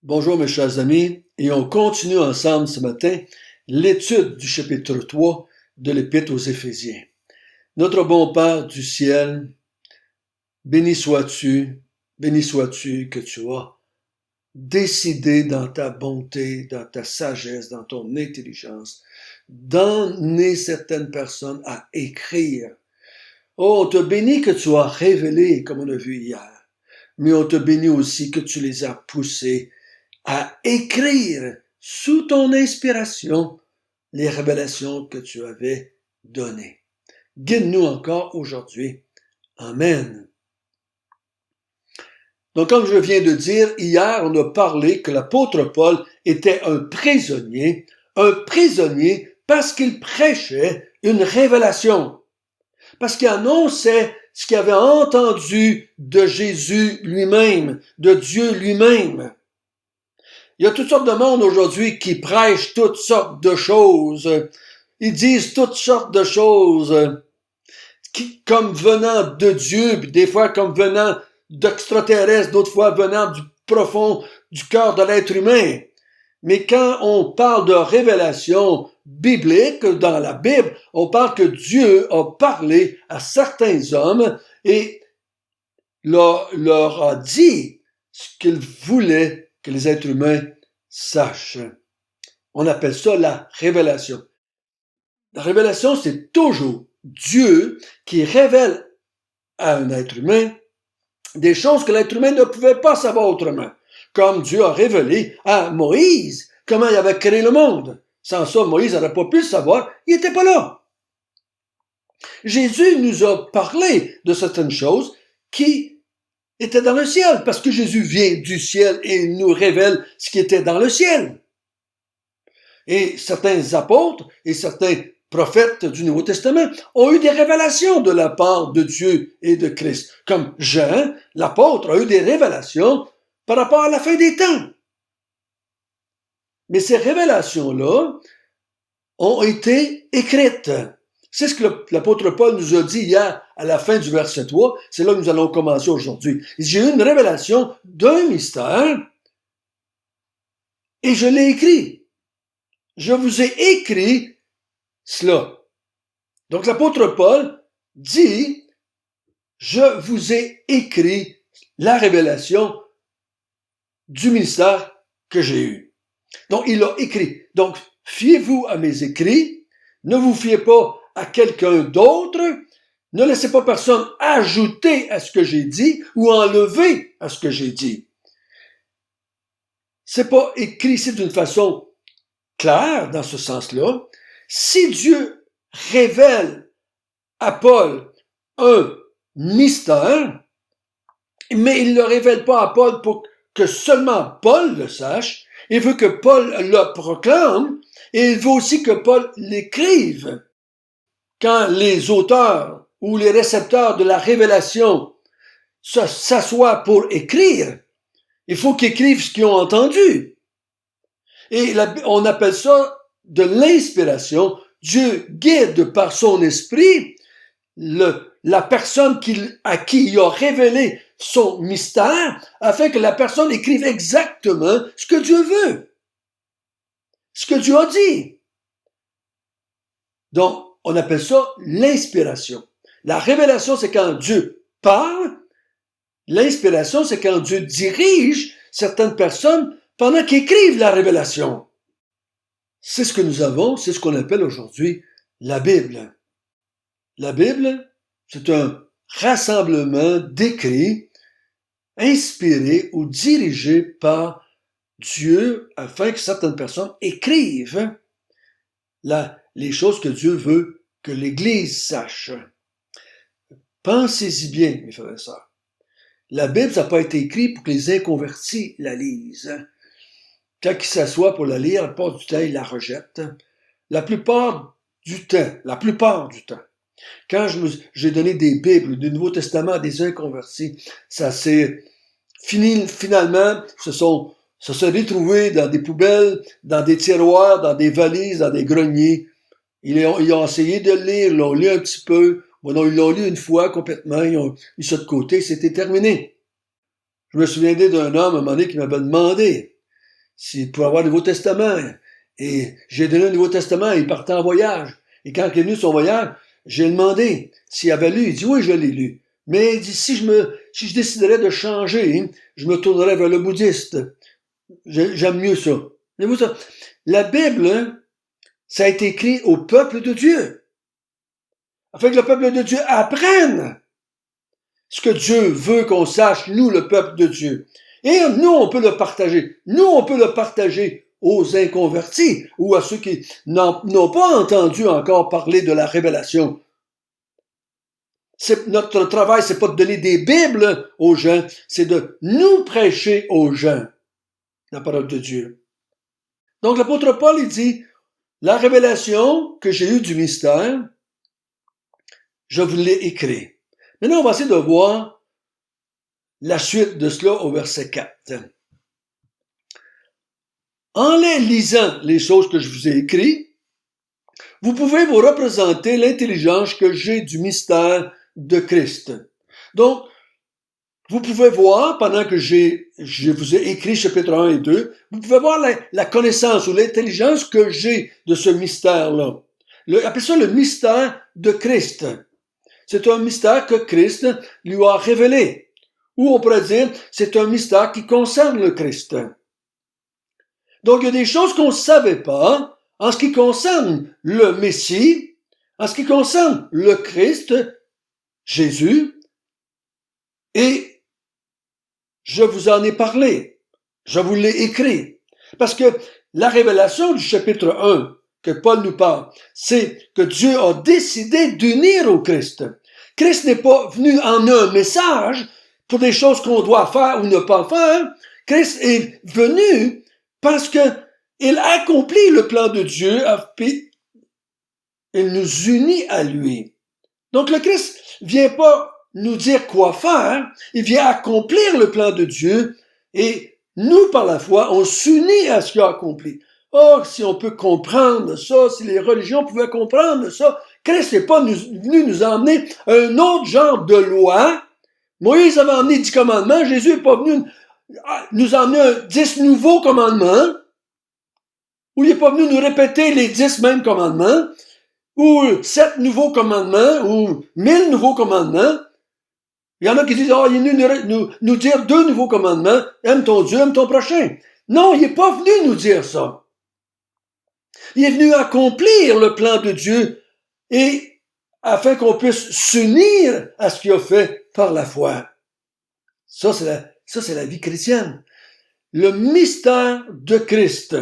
Bonjour mes chers amis, et on continue ensemble ce matin l'étude du chapitre 3 de l'Épître aux Éphésiens. Notre bon Père du ciel, béni sois-tu que tu as décidé dans ta bonté, dans ta sagesse, dans ton intelligence, d'emmener certaines personnes à écrire. Oh, on te bénit que tu as révélé, comme on a vu hier, mais on te bénit aussi que tu les as poussés à écrire sous ton inspiration les révélations que tu avais données. Guide-nous encore aujourd'hui. Amen. Donc, comme je viens de dire, hier, on a parlé que l'apôtre Paul était un prisonnier parce qu'il prêchait une révélation, parce qu'il annonçait ce qu'il avait entendu de Jésus lui-même, de Dieu lui-même. Il y a toutes sortes de monde aujourd'hui qui prêchent toutes sortes de choses. Ils disent toutes sortes de choses comme venant de Dieu, puis des fois comme venant d'extraterrestres, d'autres fois venant du profond du cœur de l'être humain. Mais quand on parle de révélation biblique dans la Bible, on parle que Dieu a parlé à certains hommes et leur a dit ce qu'il voulait que les êtres humains sachent. On appelle ça la révélation. La révélation, c'est toujours Dieu qui révèle à un être humain des choses que l'être humain ne pouvait pas savoir autrement. Comme Dieu a révélé à Moïse comment il avait créé le monde. Sans ça, Moïse n'aurait pas pu le savoir, il n'était pas là. Jésus nous a parlé de certaines choses qui était dans le ciel, parce que Jésus vient du ciel et nous révèle ce qui était dans le ciel. Et certains apôtres et certains prophètes du Nouveau Testament ont eu des révélations de la part de Dieu et de Christ. Comme Jean, l'apôtre, a eu des révélations par rapport à la fin des temps. Mais ces révélations-là ont été écrites. C'est ce que l'apôtre Paul nous a dit hier à la fin du verset 3. C'est là que nous allons commencer aujourd'hui. J'ai eu une révélation d'un mystère et je l'ai écrit. Je vous ai écrit cela. Donc l'apôtre Paul dit, je vous ai écrit la révélation du mystère que j'ai eu. Donc il l'a écrit. Donc fiez-vous à mes écrits. Ne vous fiez pas à quelqu'un d'autre, ne laissez pas personne ajouter à ce que j'ai dit ou enlever à ce que j'ai dit. C'est pas écrit ici d'une façon claire dans ce sens-là. Si Dieu révèle à Paul un mystère, mais il ne le révèle pas à Paul pour que seulement Paul le sache, il veut que Paul le proclame et il veut aussi que Paul l'écrive. Quand les auteurs ou les récepteurs de la révélation s'assoient pour écrire, il faut qu'ils écrivent ce qu'ils ont entendu. Et on appelle ça de l'inspiration. Dieu guide par son esprit la personne à qui il a révélé son mystère afin que la personne écrive exactement ce que Dieu veut, ce que Dieu a dit. Donc, on appelle ça l'inspiration. La révélation, c'est quand Dieu parle. L'inspiration, c'est quand Dieu dirige certaines personnes pendant qu'ils écrivent la révélation. C'est ce que nous avons, c'est ce qu'on appelle aujourd'hui la Bible. La Bible, c'est un rassemblement d'écrits inspirés ou dirigés par Dieu afin que certaines personnes écrivent les choses que Dieu veut que l'Église sache. Pensez-y bien, mes frères et sœurs. La Bible, ça n'a pas été écrit pour que les inconvertis la lisent. Quand ils s'assoient pour la lire, la plupart du temps, ils la rejettent. La plupart du temps. Quand j'ai donné des Bibles, du Nouveau Testament à des inconvertis, ça s'est finalement, se sont retrouvés dans des poubelles, dans des tiroirs, dans des valises, dans des greniers. Ils ont essayé de le lire, ils l'ont lu un petit peu. Bon, ils l'ont lu une fois complètement, ils ont mis ça de côté, c'était terminé. Je me souviendrai d'un homme à un moment donné qui m'avait demandé, pour avoir le Nouveau Testament. Et j'ai donné le Nouveau Testament, il partait en voyage. Et quand il est venu de son voyage, j'ai demandé s'il avait lu. Il dit oui, je l'ai lu. Mais il dit si je déciderais de changer, je me tournerais vers le bouddhiste. J'aime mieux ça. Voyez-vous ça? La Bible, ça a été écrit au peuple de Dieu. Afin que le peuple de Dieu apprenne ce que Dieu veut qu'on sache, nous, le peuple de Dieu. Et nous, on peut le partager. Nous, on peut le partager aux inconvertis ou à ceux qui n'ont pas entendu encore parler de la révélation. Notre travail, c'est pas de donner des Bibles aux gens, c'est de nous prêcher aux gens la parole de Dieu. Donc, l'apôtre Paul, il dit, la révélation que j'ai eue du mystère, je vous l'ai écrit. Maintenant, on va essayer de voir la suite de cela au verset 4. En les lisant les choses que je vous ai écrites, vous pouvez vous représenter l'intelligence que j'ai du mystère de Christ. Donc, vous pouvez voir, pendant que je vous ai écrit chapitre 1 et 2, vous pouvez voir la connaissance ou l'intelligence que j'ai de ce mystère-là. Appelez ça le mystère de Christ. C'est un mystère que Christ lui a révélé. Ou on pourrait dire, c'est un mystère qui concerne le Christ. Donc, il y a des choses qu'on ne savait pas en ce qui concerne le Messie, en ce qui concerne le Christ, Jésus, et je vous en ai parlé. Je vous l'ai écrit. Parce que la révélation du chapitre 1 que Paul nous parle, c'est que Dieu a décidé d'unir au Christ. Christ n'est pas venu en un message pour des choses qu'on doit faire ou ne pas faire. Christ est venu parce que il accomplit le plan de Dieu, puis il nous unit à lui. Donc le Christ vient pas nous dire quoi faire, il vient accomplir le plan de Dieu et nous, par la foi, on s'unit à ce qu'il a accompli. Oh, si on peut comprendre ça, si les religions pouvaient comprendre ça, Christ n'est pas venu nous emmener un autre genre de loi. Moïse avait emmené 10 commandements, Jésus n'est pas venu nous emmener 10 nouveaux commandements, ou il n'est pas venu nous répéter les 10 mêmes commandements, ou 7 nouveaux commandements, ou 1000 nouveaux commandements. Il y en a qui disent, oh, il est venu nous dire 2 nouveaux commandements, aime ton Dieu, aime ton prochain. Non, il n'est pas venu nous dire ça. Il est venu accomplir le plan de Dieu et afin qu'on puisse s'unir à ce qu'il a fait par la foi. Ça, c'est la vie chrétienne. Le mystère de Christ.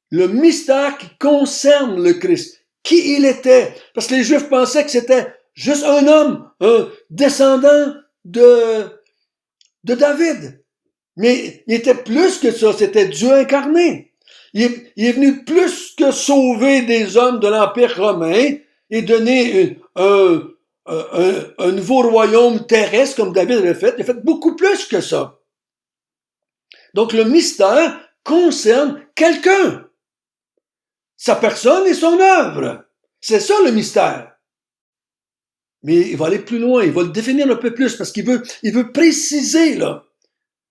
Le mystère qui concerne le Christ. Qui il était. Parce que les Juifs pensaient que c'était juste un homme, un descendant de David. Mais il était plus que ça, c'était Dieu incarné. Il est venu plus que sauver des hommes de l'Empire romain et donner un nouveau royaume terrestre comme David avait fait. Il a fait beaucoup plus que ça. Donc le mystère concerne quelqu'un. Sa personne et son œuvre. C'est ça le mystère. Mais il va aller plus loin, il va le définir un peu plus parce qu'il veut préciser là,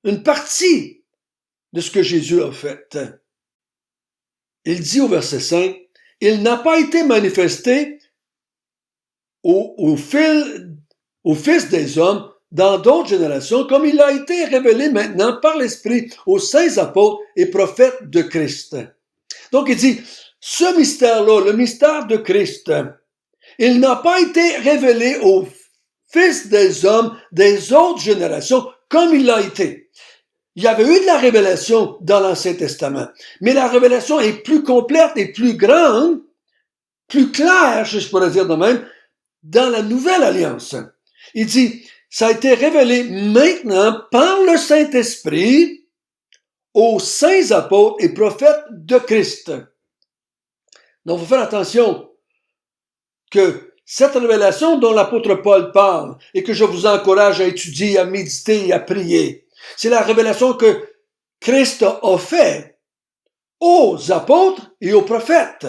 une partie de ce que Jésus a fait. Il dit au verset 5, « Il n'a pas été manifesté au Fils des hommes dans d'autres générations, comme il a été révélé maintenant par l'Esprit aux saints apôtres et prophètes de Christ. » Donc il dit, ce mystère-là, le mystère de Christ, il n'a pas été révélé au Fils des hommes des autres générations comme il l'a été. Il y avait eu de la révélation dans l'Ancien Testament, mais la révélation est plus complète et plus grande, plus claire, je pourrais dire de même, dans la Nouvelle Alliance. Il dit, ça a été révélé maintenant par le Saint-Esprit aux saints apôtres et prophètes de Christ. Donc, il faut faire attention que cette révélation dont l'apôtre Paul parle et que je vous encourage à étudier, à méditer et à prier, c'est la révélation que Christ a fait aux apôtres et aux prophètes.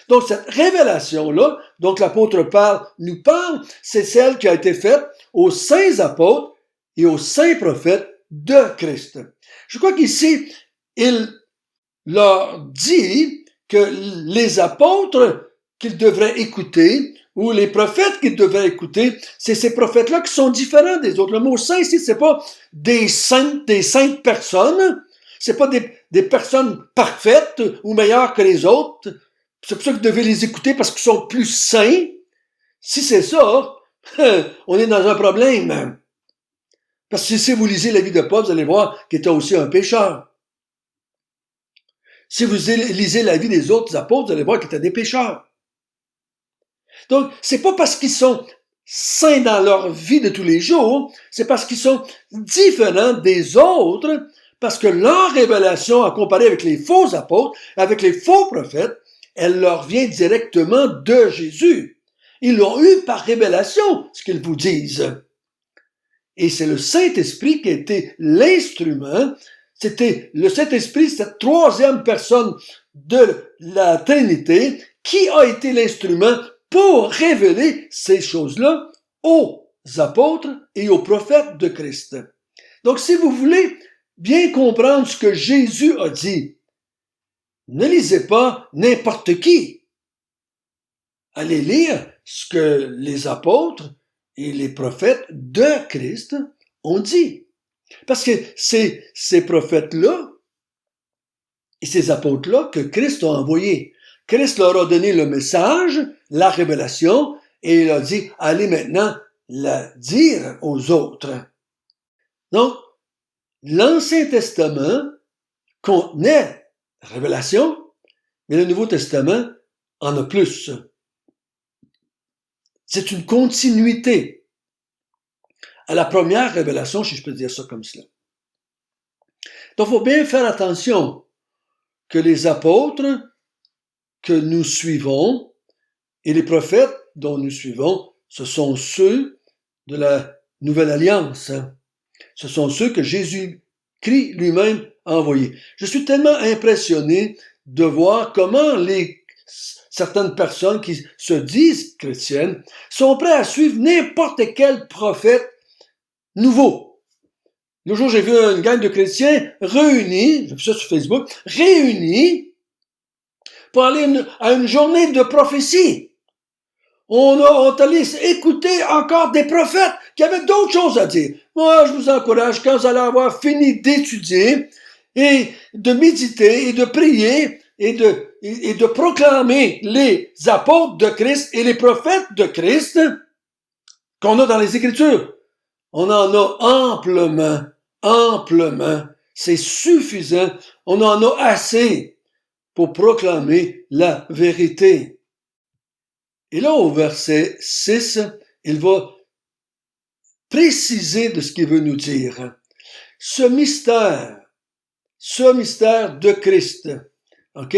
Donc, cette révélation-là, dont l'apôtre nous parle, c'est celle qui a été faite aux saints apôtres et aux saints prophètes de Christ. Je crois qu'ici, il leur dit que les apôtres qu'ils devraient écouter, ou les prophètes qu'ils devraient écouter, c'est ces prophètes-là qui sont différents des autres. Le mot saint ici, c'est pas des saintes personnes, c'est pas des personnes parfaites ou meilleures que les autres. C'est pour ça que vous devez les écouter parce qu'ils sont plus saints. Si c'est ça, on est dans un problème. Parce que si vous lisez la vie de Paul, vous allez voir qu'il était aussi un pécheur. Si vous lisez la vie des autres apôtres, vous allez voir qu'ils étaient des pécheurs. Donc, c'est pas parce qu'ils sont saints dans leur vie de tous les jours, c'est parce qu'ils sont différents des autres, parce que leur révélation, à comparer avec les faux apôtres, avec les faux prophètes, elle leur vient directement de Jésus. Ils l'ont eu par révélation, ce qu'ils vous disent. Et c'est le Saint-Esprit qui a été l'instrument. C'était le Saint-Esprit, cette troisième personne de la Trinité, qui a été l'instrument pour révéler ces choses-là aux apôtres et aux prophètes de Christ. Donc, si vous voulez bien comprendre ce que Jésus a dit, ne lisez pas n'importe qui. Allez lire ce que les apôtres et les prophètes de Christ ont dit. Parce que c'est ces prophètes-là et ces apôtres-là que Christ a envoyés. Christ leur a donné le message, la révélation, et il a dit, allez maintenant la dire aux autres. Donc, l'Ancien Testament contenait la révélation, mais le Nouveau Testament en a plus. C'est une continuité à la première révélation, si je peux dire ça comme cela. Donc, il faut bien faire attention que les apôtres que nous suivons et les prophètes dont nous suivons, ce sont ceux de la Nouvelle Alliance. Ce sont ceux que Jésus-Christ lui-même a envoyés. Je suis tellement impressionné de voir comment certaines personnes qui se disent chrétiennes sont prêtes à suivre n'importe quel prophète nouveau. Le jour, j'ai vu une gang de chrétiens réunis, j'ai vu ça sur Facebook, réunis pour aller à une journée de prophétie. On est allé écouter encore des prophètes qui avaient d'autres choses à dire. Moi, je vous encourage, quand vous allez avoir fini d'étudier et de méditer et de prier et de proclamer les apôtres de Christ et les prophètes de Christ qu'on a dans les Écritures, on en a amplement. C'est suffisant. On en a assez pour proclamer la vérité. Et là, au verset 6, il va préciser de ce qu'il veut nous dire. Ce mystère de Christ, ok?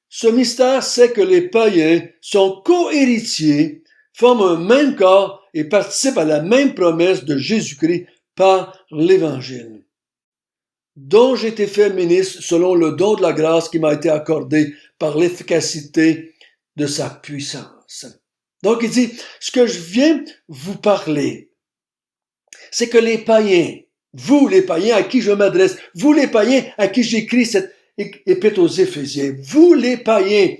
Ce mystère, c'est que les païens sont co-héritiers, forment un même corps et participent à la même promesse de Jésus-Christ par l'Évangile, dont j'ai été fait ministre selon le don de la grâce qui m'a été accordé par l'efficacité de sa puissance. Donc il dit, ce que je viens vous parler, c'est que les païens, vous les païens à qui je m'adresse, vous les païens à qui j'écris cette épître aux Éphésiens, vous les païens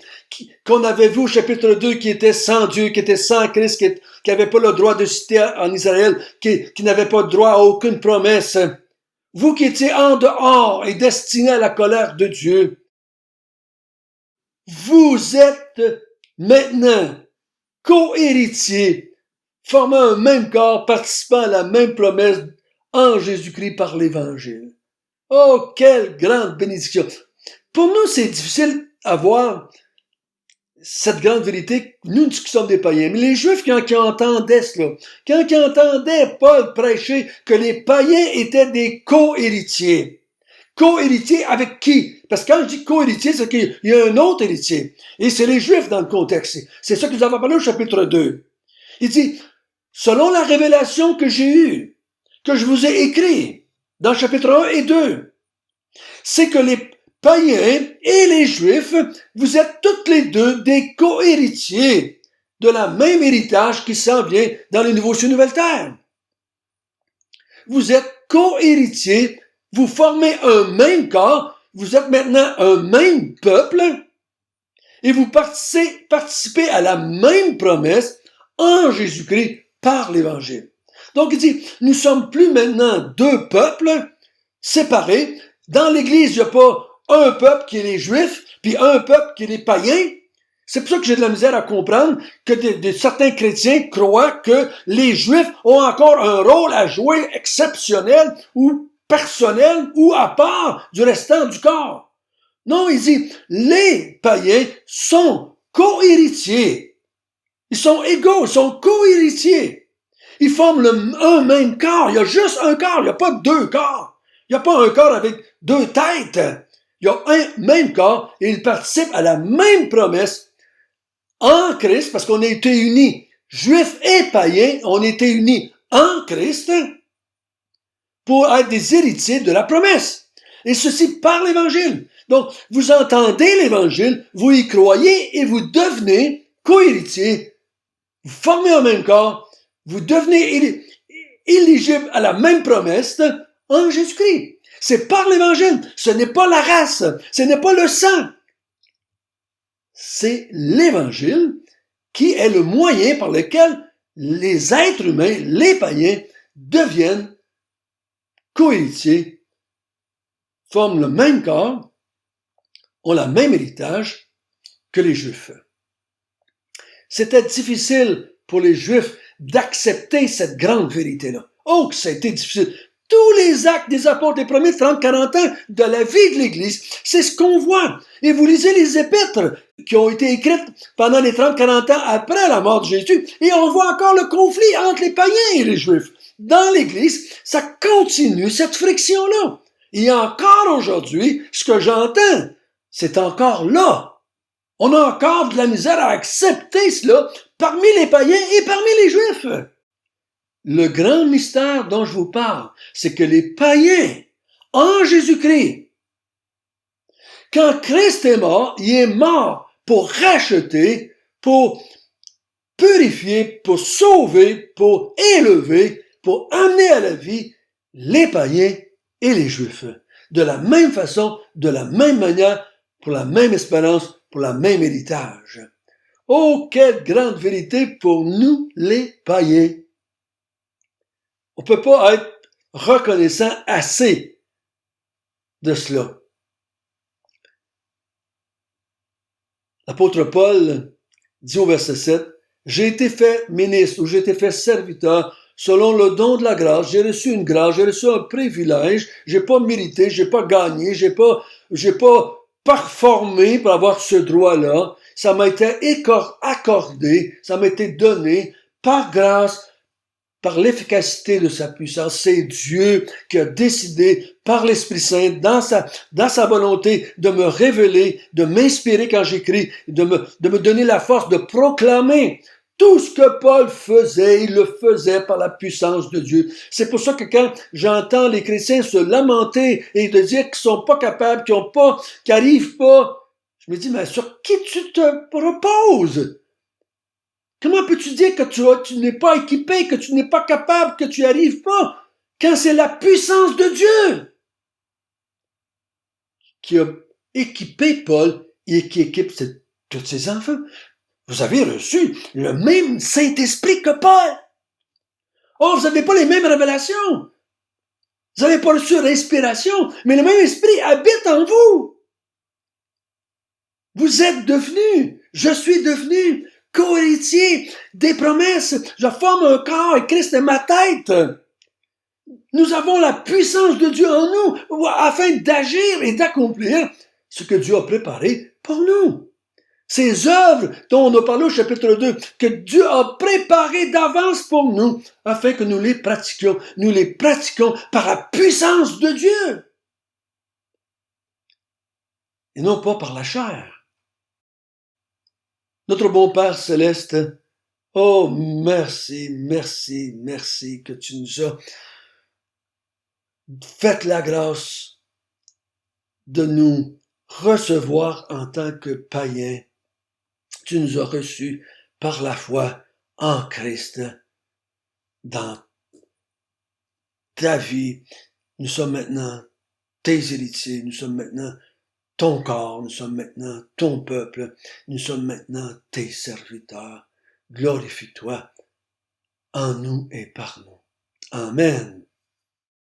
qu'on avait vu au chapitre 2 qui étaient sans Dieu, qui étaient sans Christ, qui n'avaient pas le droit de citer en Israël, qui n'avaient pas droit à aucune promesse, vous qui étiez en dehors et destinés à la colère de Dieu, vous êtes maintenant co-héritiers, formant un même corps, participant à la même promesse en Jésus-Christ par l'Évangile. Oh, quelle grande bénédiction! Pour nous, c'est difficile à voir cette grande vérité, nous qui sommes des païens. Mais les Juifs, quand ils entendaient cela, quand ils entendaient Paul prêcher que les païens étaient des co-héritiers. Co-héritiers avec qui? Parce que quand je dis co-héritier, c'est qu'il y a un autre héritier. Et c'est les Juifs dans le contexte. C'est ça que nous avons parlé au chapitre 2. Il dit, selon la révélation que j'ai eue, que je vous ai écrit dans le chapitre 1 et 2, c'est que les païens et les Juifs, vous êtes toutes les deux des co-héritiers de la même héritage qui s'en vient dans les nouveaux cieux et nouvelles terres. Vous êtes co-héritiers, vous formez un même corps, vous êtes maintenant un même peuple, et vous participez à la même promesse en Jésus-Christ par l'Évangile. Donc il dit, nous sommes plus maintenant deux peuples séparés. Dans l'Église, il n'y a pas un peuple qui est les Juifs, puis un peuple qui est les païens. C'est pour ça que j'ai de la misère à comprendre que certains chrétiens croient que les Juifs ont encore un rôle à jouer exceptionnel ou personnel ou à part du restant du corps. Non, il dit, les païens sont co-héritiers. Ils sont égaux, ils sont co-héritiers. Ils forment un même corps. Il y a juste un corps, il n'y a pas deux corps. Il n'y a pas un corps avec deux têtes. Il y a un même corps et ils participent à la même promesse en Christ, parce qu'on a été unis, juifs et païens, on a été unis en Christ pour être des héritiers de la promesse. Et ceci par l'Évangile. Donc, vous entendez l'Évangile, vous y croyez et vous devenez co-héritiers. Vous formez un même corps, vous devenez éligibles à la même promesse en Jésus-Christ. C'est par l'Évangile. Ce n'est pas la race, ce n'est pas le sang. C'est l'Évangile qui est le moyen par lequel les êtres humains, les païens, deviennent co-héritiers, forment le même corps, ont le même héritage que les Juifs. C'était difficile pour les Juifs d'accepter cette grande vérité-là. Oh, que ça a été difficile. Tous les actes des apôtres des premiers 30-40 ans de la vie de l'Église, c'est ce qu'on voit. Et vous lisez les épîtres qui ont été écrites pendant les 30-40 ans après la mort de Jésus, et on voit encore le conflit entre les païens et les Juifs. Dans l'Église, ça continue cette friction-là. Et encore aujourd'hui, ce que j'entends, c'est encore là. On a encore de la misère à accepter cela parmi les païens et parmi les Juifs. Le grand mystère dont je vous parle, c'est que les païens, en Jésus-Christ, quand Christ est mort, il est mort pour racheter, pour purifier, pour sauver, pour élever, pour amener à la vie les païens et les Juifs. De la même façon, de la même manière, pour la même espérance, pour le même héritage. Oh, quelle grande vérité pour nous, les païens! On ne peut pas être reconnaissant assez de cela. L'apôtre Paul dit au verset 7, « J'ai été fait ministre ou j'ai été fait serviteur selon le don de la grâce. J'ai reçu une grâce, j'ai reçu un privilège. J'ai pas mérité, j'ai pas gagné, j'ai pas performé pour avoir ce droit-là. Ça m'a été accordé, ça m'a été donné par grâce, par l'efficacité de sa puissance. C'est Dieu qui a décidé par l'Esprit Saint, dans sa volonté, de me révéler, de m'inspirer quand j'écris, de me donner la force de proclamer. Tout ce que Paul faisait, il le faisait par la puissance de Dieu. C'est pour ça que quand j'entends les chrétiens se lamenter et de dire qu'ils sont pas capables, qu'ils arrivent pas, je me dis, mais sur qui tu te reposes? Comment peux-tu dire que tu n'es pas équipé, que tu n'es pas capable, que tu n'y arrives pas, quand c'est la puissance de Dieu qui a équipé Paul et qui équipe tous ses enfants? Vous avez reçu le même Saint-Esprit que Paul. Oh, vous n'avez pas les mêmes révélations. Vous n'avez pas reçu l'inspiration, mais le même Esprit habite en vous. Vous êtes devenus, je suis devenu co-héritier des promesses. Je forme un corps et Christ est ma tête. Nous avons la puissance de Dieu en nous afin d'agir et d'accomplir ce que Dieu a préparé pour nous. Ces œuvres dont on a parlé au chapitre 2, que Dieu a préparées d'avance pour nous, afin que nous les pratiquions. Nous les pratiquons par la puissance de Dieu. Et non pas par la chair. Notre bon Père céleste, oh merci, merci, merci que tu nous as fait la grâce de nous recevoir en tant que païens. Tu nous as reçus par la foi en Christ dans ta vie. Nous sommes maintenant tes héritiers, nous sommes maintenant ton corps, nous sommes maintenant ton peuple, nous sommes maintenant tes serviteurs. Glorifie-toi en nous et par nous. Amen.